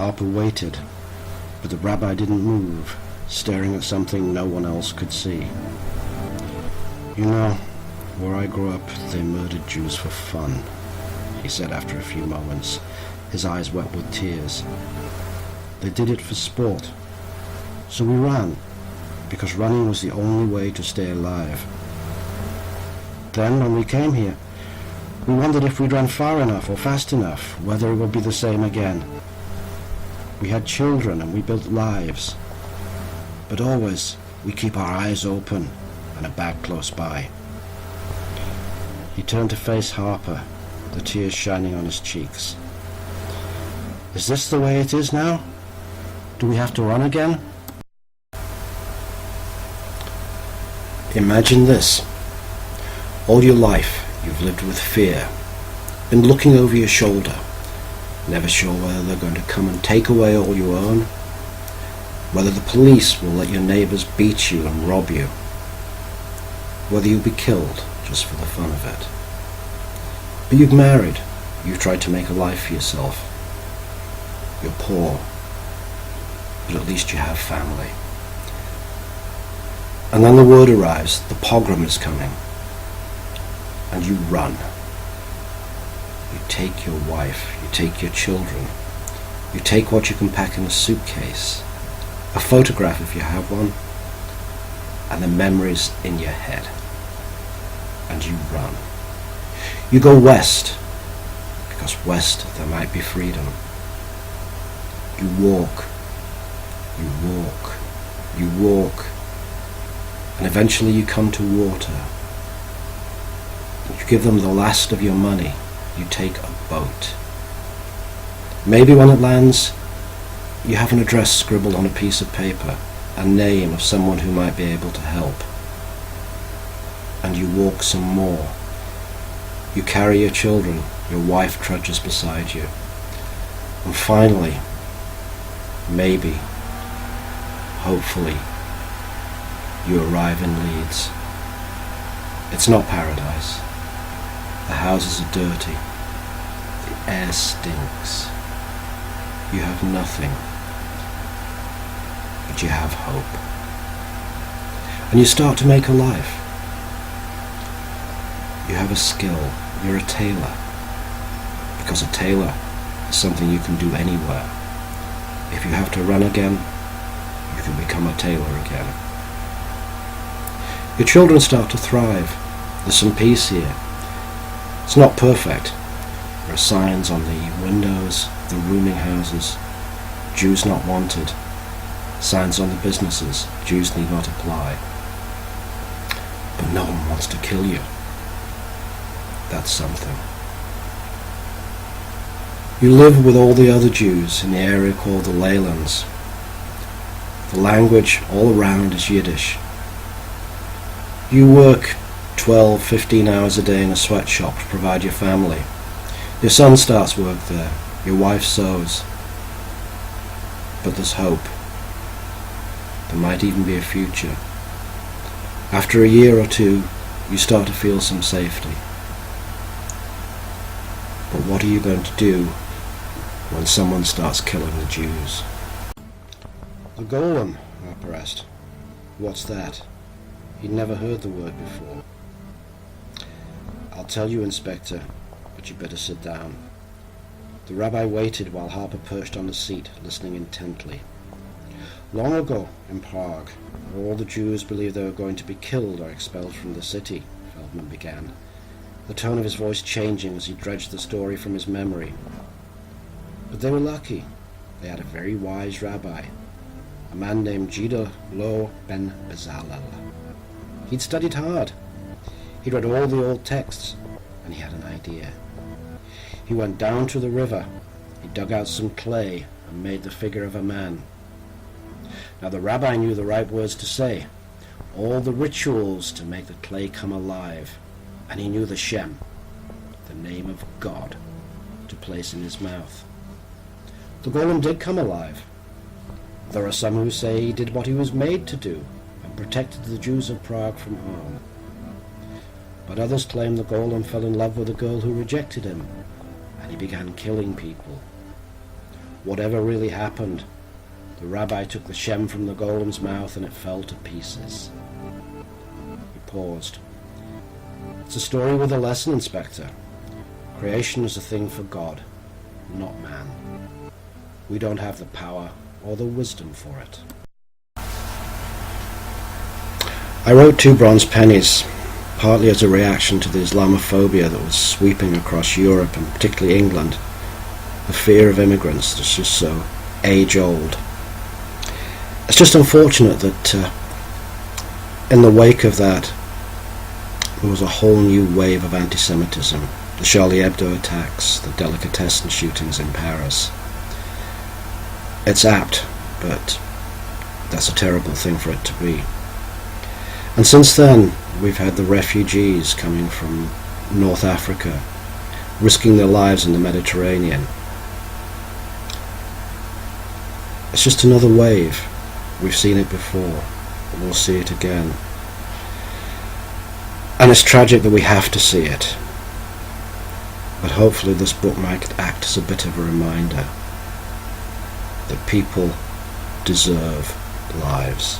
Harper waited, but the rabbi didn't move, staring at something no one else could see. "You know, where I grew up, they murdered Jews for fun," he said after a few moments, his eyes wet with tears. "They did it for sport. So we ran, because running was the only way to stay alive. Then, when we came here, we wondered if we'd run far enough or fast enough, whether it would be the same again. We had children and we built lives. But always, we keep our eyes open and a bag close by." He turned to face Harper, the tears shining on his cheeks. "Is this the way it is now? Do we have to run again?" Imagine this. All your life you've lived with fear, been looking over your shoulder, never sure whether they're going to come and take away all you own, whether the police will let your neighbours beat you and rob you, whether you'll be killed just for the fun of it. But you've married, you've tried to make a life for yourself. You're poor, but at least you have family. And then the word arrives, the pogrom is coming, and you run. You take your wife, you take your children, you take what you can pack in a suitcase, a photograph if you have one, and the memories in your head, and you run. You go west, because west there might be freedom. You walk, you walk, you walk, and eventually you come to water. You give them the last of your money. You take a boat. Maybe when it lands, you have an address scribbled on a piece of paper, a name of someone who might be able to help. And you walk some more. You carry your children, your wife trudges beside you. And finally, maybe, hopefully, you arrive in Leeds. It's not paradise. The houses are dirty. The air stinks. You have nothing. But you have hope. And you start to make a life. You have a skill. You're a tailor. Because a tailor is something you can do anywhere. If you have to run again, you can become a tailor again. Your children start to thrive. There's some peace here. It's not perfect. There are signs on the windows of the rooming houses, Jews not wanted. Signs on the businesses, Jews need not apply. But no one wants to kill you. That's something. You live with all the other Jews in the area called the Leylands. The language all around is Yiddish. You work 12, 15 hours a day in a sweatshop to provide your family. Your son starts work there. Your wife sews. But there's hope. There might even be a future. After a year or two, you start to feel some safety. But what are you going to do when someone starts killing the Jews? The golem, Harper asked. What's that? He'd never heard the word before. I'll tell you, Inspector, but you better sit down. The rabbi waited while Harper perched on the seat, listening intently. Long ago, in Prague, where all the Jews believed they were going to be killed or expelled from the city, Feldman began, the tone of his voice changing as he dredged the story from his memory. But they were lucky. They had a very wise rabbi, a man named Jidah Lo ben Bezalel. He'd studied hard. He'd read all the old texts, and he had an idea. He went down to the river. He dug out some clay and made the figure of a man. Now the rabbi knew the right words to say, all the rituals to make the clay come alive, and he knew the Shem, the name of God, to place in his mouth. The golem did come alive. There are some who say he did what he was made to do, and protected the Jews of Prague from harm. But others claim the golem fell in love with a girl who rejected him, and he began killing people. whatever really happened. The rabbi took the shem from the golem's mouth and it fell to pieces. He paused. It's a story with a lesson, Inspector. Creation is a thing for God, not man. We don't have the power or the wisdom for it. I wrote Two Bronze Pennies, partly as a reaction to the Islamophobia that was sweeping across Europe and particularly England. The fear of immigrants that's just so age-old. It's just unfortunate that in the wake of that there was a whole new wave of anti-Semitism. The Charlie Hebdo attacks, the delicatessen shootings in Paris. It's apt, but that's a terrible thing for it to be. And since then, we've had the refugees coming from North Africa, risking their lives in the Mediterranean. It's just another wave. We've seen it before, and we'll see it again. And it's tragic that we have to see it. But hopefully this book might act as a bit of a reminder that people deserve lives.